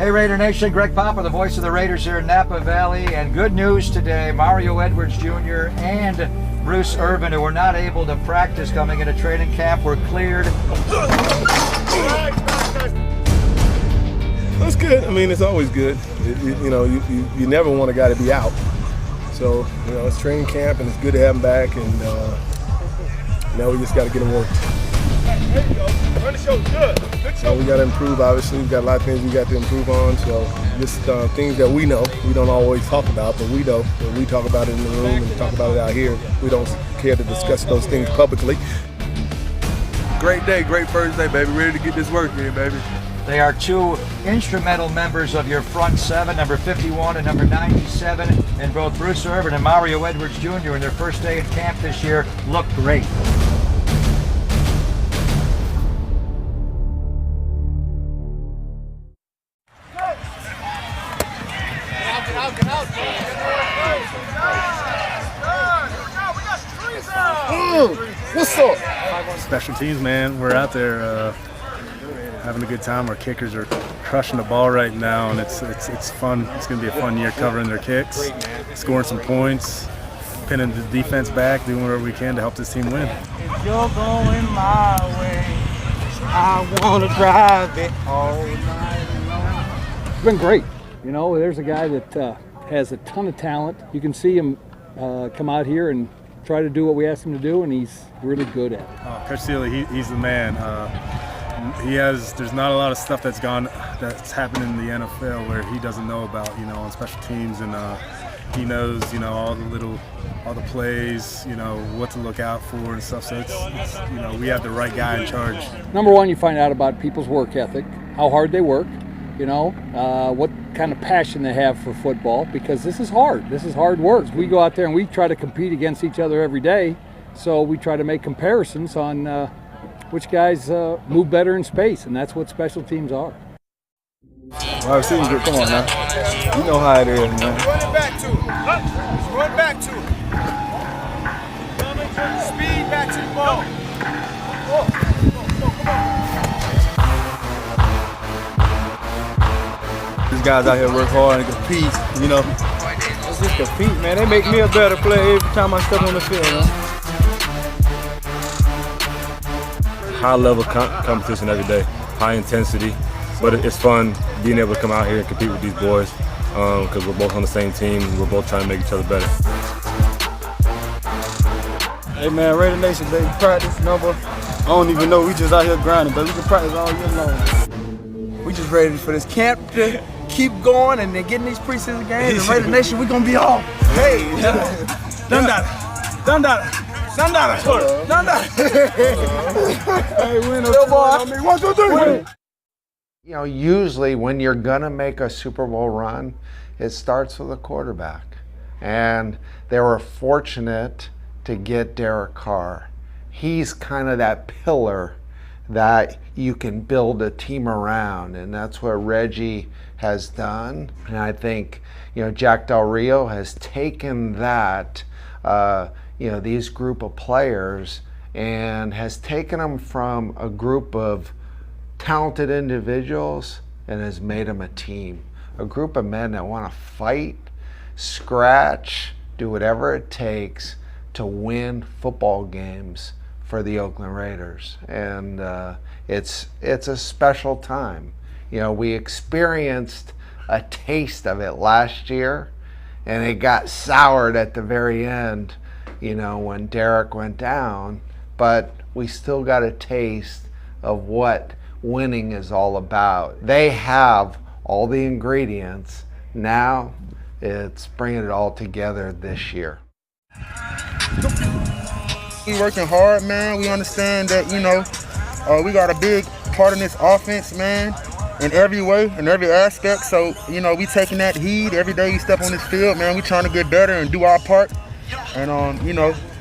Hey Raider Nation, Greg Papa, the voice of the Raiders here in Napa Valley, and good news today, Mario Edwards Jr. and Bruce Irvin, who were not able to practice coming into training camp, were cleared. That's good. I mean, it's always good. You never want a guy to be out. So, it's training camp, and it's good to have him back, and now we just got to get him worked. There you go. Run the show. Good. Good show. We got to improve, obviously. We've got a lot of things we got to improve on. So just things that we know. We don't always talk about, but we know. When we talk about it in the room and talk about it out here, we don't care to discuss those things publicly. Great day, great first day, baby. Ready to get this work in, baby. They are two instrumental members of your front seven, number 51 and number 97, and both Bruce Irvin and Mario Edwards Jr. in their first day in camp this year look great. What's up? Special teams, man. We're out there having a good time. Our kickers are crushing the ball right now, and it's fun. It's going to be a fun year covering their kicks, scoring some points, pinning the defense back, doing whatever we can to help this team win. If you're going my way, I want to drive it all night long. It's been great. There's a guy that has a ton of talent. You can see him come out here and try to do what we asked him to do, and he's really good at it. Coach Seeley, he's the man. There's not a lot of stuff that's happened in the NFL where he doesn't know about, on special teams, and he knows, all the plays, what to look out for and stuff. So it's we have the right guy in charge. Number one, you find out about people's work ethic, how hard they work, what kind of passion they have for football, because this is hard. This is hard work. We go out there and we try to compete against each other every day, so we try to make comparisons on which guys move better in space, and that's what special teams are. Wide receivers, come on now. You know how it is, man. Run back to it. Run back to it. Speed back to the ball. These guys out here work hard and compete, Let's just compete, man. They make me a better player every time I step on the field, man. High level competition every day, high intensity, but it's fun being able to come out here and compete with these boys because we're both on the same team. We're both trying to make each other better. Hey, man, Raider Nation, baby, practice number. I don't even know. We just out here grinding, but we can practice all year long. We just ready for this camp to keep going and then getting these preseason games. And Raider Nation, we gonna be off. Hey, done that. Hey, win or two. I mean, 1, 2, 3. Usually when you're gonna make a Super Bowl run, it starts with a quarterback. And they were fortunate to get Derek Carr. He's kind of that pillar that you can build a team around, and that's what Reggie has done. And I think, Jack Del Rio has taken that, these group of players, and has taken them from a group of talented individuals and has made them a team. A group of men that want to fight, scratch, do whatever it takes to win football games for the Oakland Raiders. And it's a special time. We experienced a taste of it last year, and it got soured at the very end, when Derek went down, but we still got a taste of what winning is all about. They have all the ingredients. Now it's bringing it all together this year. We working hard, man. We understand that, we got a big part in this offense, man, in every way, in every aspect. So, we taking that heed every day we step on this field, man. We trying to get better and do our part and,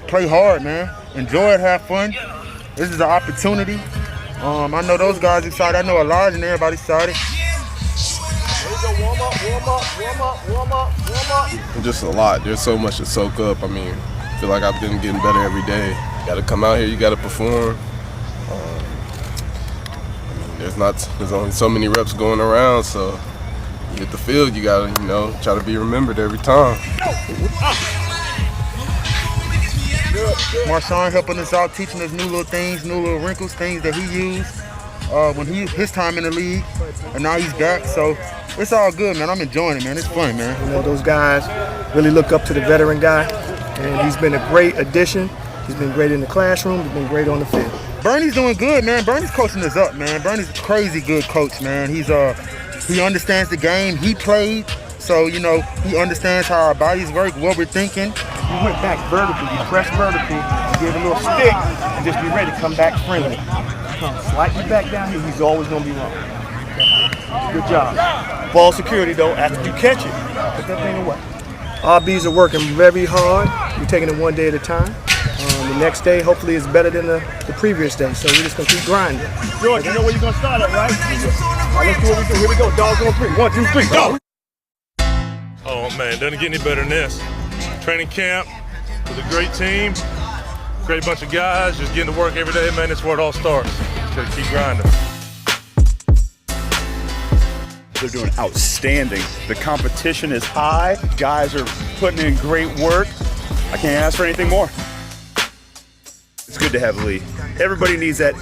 play hard, man. Enjoy it, have fun. This is an opportunity. I know those guys excited. I know Elijah and everybody excited. Warm up. Just a lot. There's so much to soak up. I feel like I've been getting better every day. You got to come out here. You got to perform. There's only so many reps going around, so hit the field, you gotta, try to be remembered every time. Marshawn helping us out, teaching us new little things, new little wrinkles, things that he used when his time in the league, and now he's back. So it's all good, man. I'm enjoying it, man. It's fun, man. Those guys really look up to the veteran guy, and he's been a great addition. He's been great in the classroom. He's been great on the field. Bernie's doing good, man. Bernie's coaching us up, man. Bernie's a crazy good coach, man. He understands the game. He played, so he understands how our bodies work, what we're thinking. You went back vertical, you press vertical, you give a little stick, and just be ready to come back friendly. Come slightly back down here, he's always going to be wrong. Good job. Ball security, though, after you catch it, put that thing away. Our Bs are working very hard. We're taking it one day at a time. The next day, hopefully, is better than the previous day, so we're just going to keep grinding. George, you know where you're going to start at, right? All right, let's do what we do. Here we go. Dogs on 3. 1, 2, 3, go! Oh, man, doesn't get any better than this. Training camp with a great team, great bunch of guys, just getting to work every day, man. That's where it all starts. Just gotta keep grinding. They're doing outstanding. The competition is high. Guys are putting in great work. I can't ask for anything more. It's good to have Lee. Everybody needs that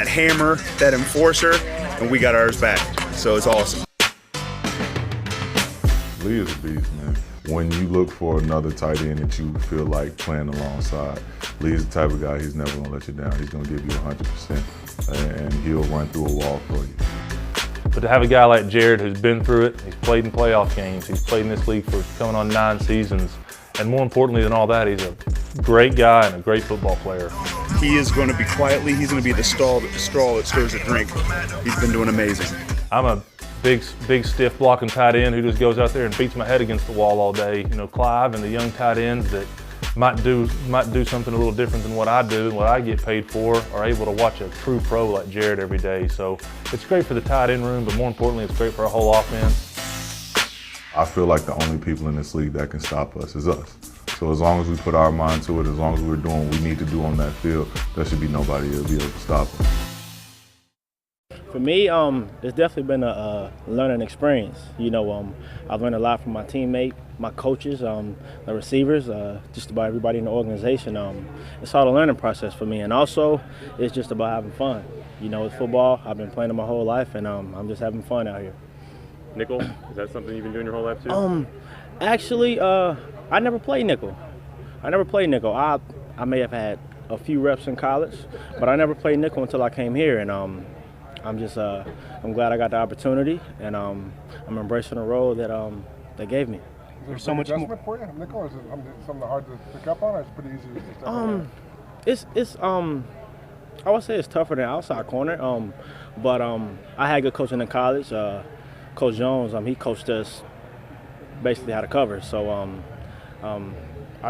hammer, that enforcer, and we got ours back. So it's awesome. Lee is a beast, man. When you look for another tight end that you feel like playing alongside, Lee is the type of guy, he's never going to let you down. He's going to give you 100%, and he'll run through a wall for you. But to have a guy like Jared who's been through it, he's played in playoff games, he's played in this league for coming on 9 seasons, and more importantly than all that, he's a great guy and a great football player. He is going to be quietly, he's going to be the straw that stirs the drink. He's been doing amazing. I'm a big stiff blocking tight end who just goes out there and beats my head against the wall all day. Clive and the young tight ends that might do something a little different than what I do and what I get paid for are able to watch a true pro like Jared every day. So it's great for the tight end room, but more importantly, it's great for our whole offense. I feel like the only people in this league that can stop us is us. So as long as we put our mind to it, as long as we're doing what we need to do on that field, there should be nobody that'll be able to stop us. For me, it's definitely been a learning experience. I've learned a lot from my teammate, my coaches, the receivers, just about everybody in the organization. It's all a learning process for me, and also it's just about having fun. With football, I've been playing it my whole life, and I'm just having fun out here. Nickel, is that something you've been doing your whole life too? Actually, I never played nickel. I may have had a few reps in college, but I never played nickel until I came here, and I'm glad I got the opportunity, and I'm embracing the role that they gave me. There's so much adjustment for you, nickel, or is it something hard to pick up on, or it's pretty easy to step on? It's I would say it's tougher than outside corner, but I had good coaching in college. Coach Jones, he coached us basically how to cover, so I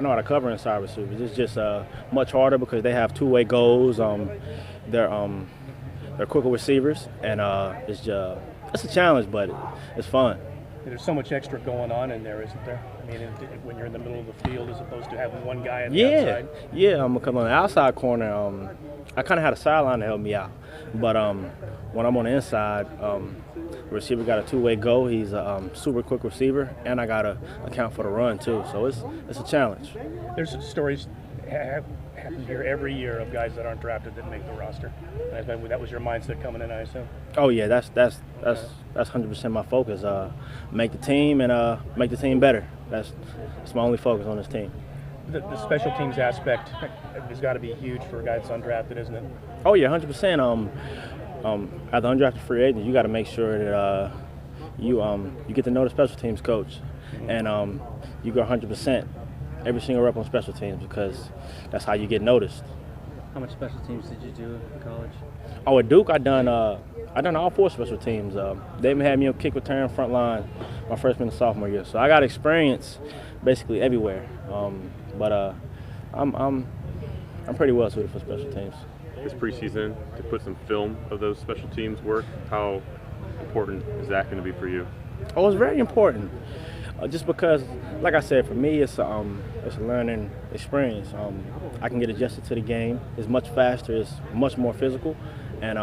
know how to cover inside receivers. It's just much harder because they have two-way goals. They're quicker receivers, and it's a challenge, but it's fun. There's so much extra going on in there, isn't there? I mean, when you're in the middle of the field as opposed to having one guy on the outside. Yeah, I'm coming on the outside corner. I kind of had a sideline to help me out, but when I'm on the inside, the receiver got a two-way go. He's a super quick receiver, and I got to account for the run too. So it's a challenge. There's stories happen here every year of guys that aren't drafted that make the roster. That was your mindset coming in, I assume. Oh yeah, that's 100% my focus. Make the team and make the team better. That's my only focus on this team. The special teams aspect has got to be huge for a guy that's undrafted, isn't it? Oh yeah, 100%. As an undrafted free agent, you got to make sure that you get to know the special teams coach, and you go 100% every single rep on special teams because that's how you get noticed. How much special teams did you do in college? Oh, at Duke, I done all 4 special teams. They even had me on kick return, front line, my freshman and sophomore year. So I got experience basically everywhere. But I'm pretty well suited for special teams. This preseason, to put some film of those special teams work, how important is that going to be for you? Oh, it's very important. Just because, like I said, for me, it's a learning experience. I can get adjusted to the game. It's much faster. It's much more physical, and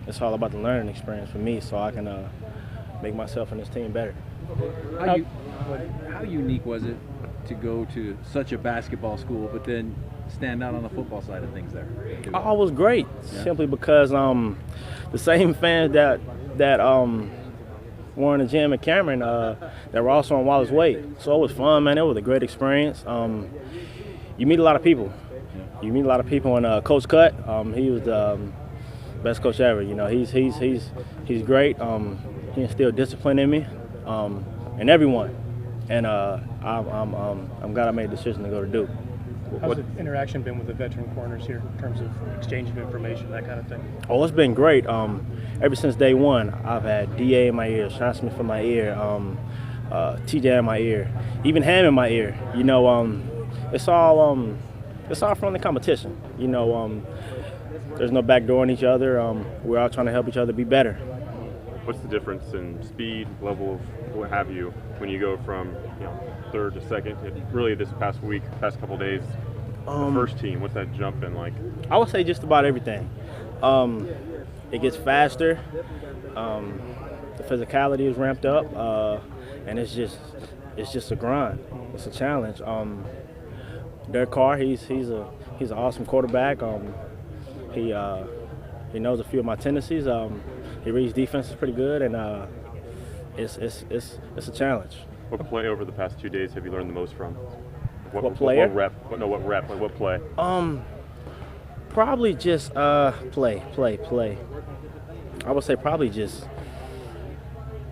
it's all about the learning experience for me. So I can make myself and this team better. How unique was it to go to such a basketball school, but then stand out on the football side of things there? Oh, it was great. Yeah. Simply because the same fans that were in the gym at Cameron that were also on Wallace Wade. So it was fun, man. It was a great experience. You meet a lot of people. You meet a lot of people. And Coach Cut, he was the best coach ever. You know, he's great. He instilled discipline in me, and everyone. And I'm glad I made the decision to go to Duke. How's the interaction been with the veteran corners here in terms of exchange of information, that kind of thing? Oh, it's been great. Ever since day one, I've had DA in my ear, Sean Smith in my ear, TJ in my ear, even Ham in my ear. You know, it's all friendly competition. You know, there's no backdooring each other. We're all trying to help each other be better. What's the difference in speed, level of what have you, when you go from third to second? Really, this past couple of days, the first team. What's that jump in like? I would say just about everything. It gets faster. The physicality is ramped up, and it's just a grind. It's a challenge. Derek Carr, he's an awesome quarterback. He knows a few of my tendencies. He reads defenses pretty good, and it's a challenge. What play over the past 2 days have you learned the most from? What player? What rep? What rep? Like what play? Probably just play. I would say probably just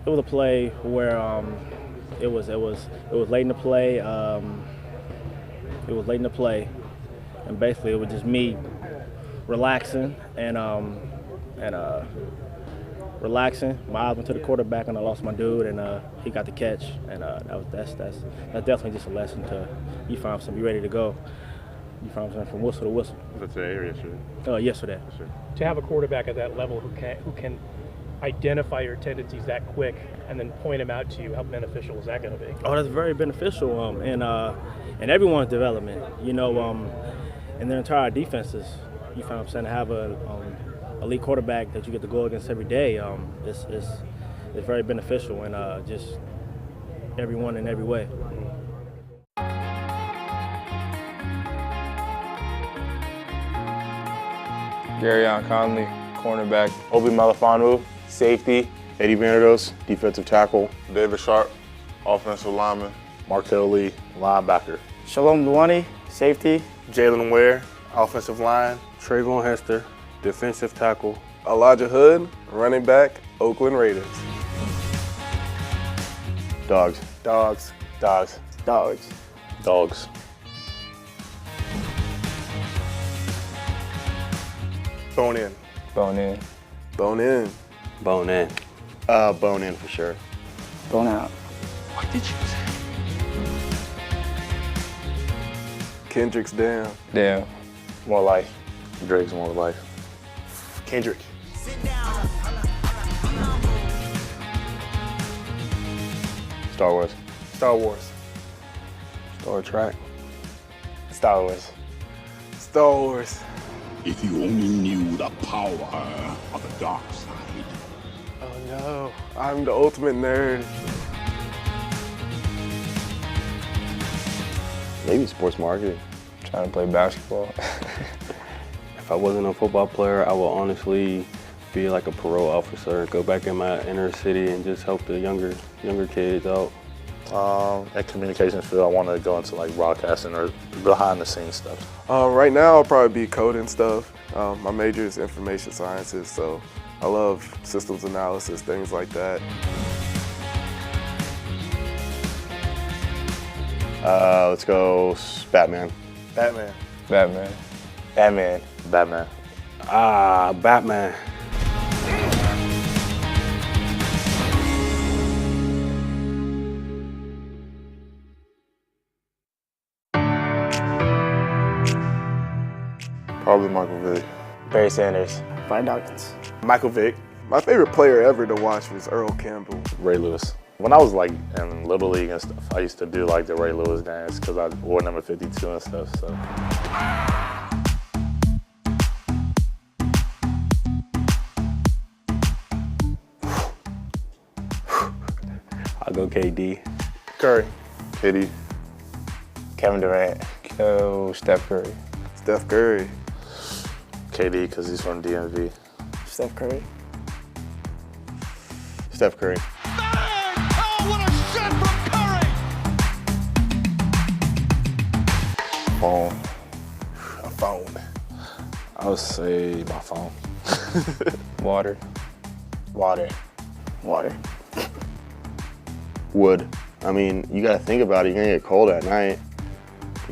it was a play where it was late in the play. It was late in the play, and basically it was just me relaxing and relaxing. My eyes went to the quarterback, and I lost my dude, and he got the catch, and that's definitely just a lesson to you find something, be ready to go. You find something from whistle to whistle. Was that today or yesterday? Yesterday. To have a quarterback at that level who can identify your tendencies that quick and then point them out to you, how beneficial is that going to be? Oh, that's very beneficial, in everyone's development. You know, in their entire defenses, you find what I'm saying, to have a elite quarterback that you get to go against every day, it's very beneficial, and just everyone in every way. Garyon Conley, cornerback. Obi Malafanu, safety. Eddie Vanderdos, defensive tackle. David Sharp, offensive lineman. Markel Lee, linebacker. Shalom Luani, safety. Jalen Ware, offensive line. Trayvon Hester, defensive tackle. Elijah Hood, running back, Oakland Raiders. Dogs. Dogs. Dogs. Dogs. Dogs. Bone in. Bone in. Bone in. Bone in. Bone in for sure. Bone out. What did you say? Kendrick's down. Damn. More life. Drake's more life. Kendrick. Star Wars. Star Wars. Star Trek. Star Wars. Star Wars. If you only knew the power of the dark side. Oh no, I'm the ultimate nerd. Maybe sports marketing. Trying to play basketball. If I wasn't a football player, I would honestly be like a parole officer, go back in my inner city and just help the younger kids out. At communications field, I want to go into like broadcasting or behind the scenes stuff. Right now, I'll probably be coding stuff. My major is information sciences, so I love systems analysis, things like that. Let's go Batman. Batman. Batman. Batman. Batman. Batman. Probably Michael Vick. Barry Sanders. Brian Dawkins. Michael Vick. My favorite player ever to watch was Earl Campbell. Ray Lewis. When I was like in Little League and stuff, I used to do like the Ray Lewis dance because I wore number 52 and stuff, so. go KD. Curry. KD. Kevin Durant. Go Steph Curry. Steph Curry. KD, because he's from DMV. Steph Curry. Steph Curry. Phone. A phone. I would say my phone. Water. Water. Water. Wood. I mean, you gotta think about it. You're gonna get cold at night.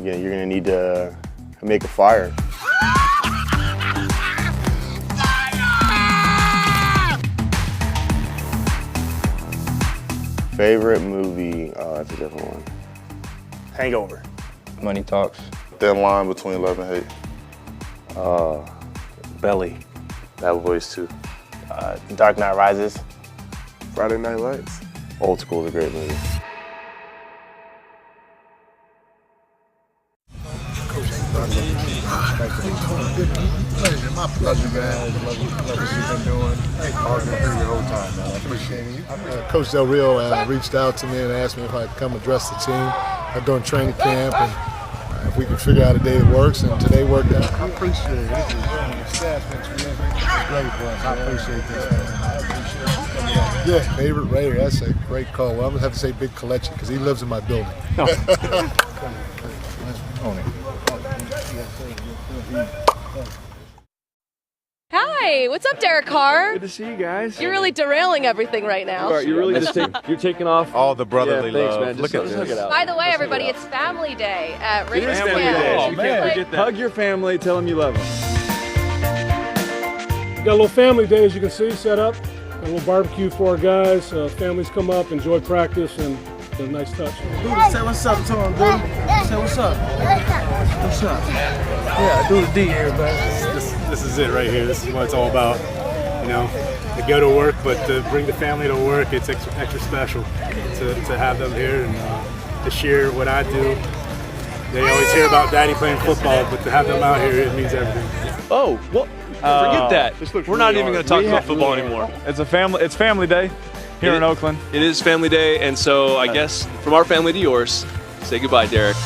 You're gonna need to make a fire. Favorite movie? Oh, that's a different one. Hangover. Money Talks. Thin line between love and hate. Belly. Bad Boys 2. Dark Knight Rises. Friday Night Lights. Old School is a great movie. My pleasure, guys. Love what you've been doing. Hard work the whole time, man. I appreciate it. Coach Del Rio reached out to me and asked me if I could come address the team during training camp and if we could figure out a day that works, and today worked out. I appreciate it. The staff's been terrific. It's great for us. I appreciate this, man. Yeah, favorite Raider. That's a great call. Well, I'm going to have to say Big Kalechi because he lives in my building. No. Hi, what's up, Derek Carr? Good to see you guys. You're really derailing everything right now. You're really just you're taking off all the brotherly thanks, love. Man. Look at this. Look it out. By the way, everybody, it's Family Day at It Raiders is family Camp. day. Oh, man. Forget that. Hug your family. Tell them you love them. Got a little family day, as you can see, set up. A little barbecue for our guys. Families come up, enjoy practice, and a nice touch. Dude, say what's up to him, dude. Say what's up. What's up? Yeah, do the D, everybody. This is it right here. This is what it's all about. You know, to go to work, but to bring the family to work, it's extra special to have them here and to share what I do. They always hear about Daddy playing football, but to have them out here, it means everything. Oh, well, forget that. We're not even going to talk about football anymore. It's family day here in Oakland. It is family day, and so I guess from our family to yours, say goodbye, Derek.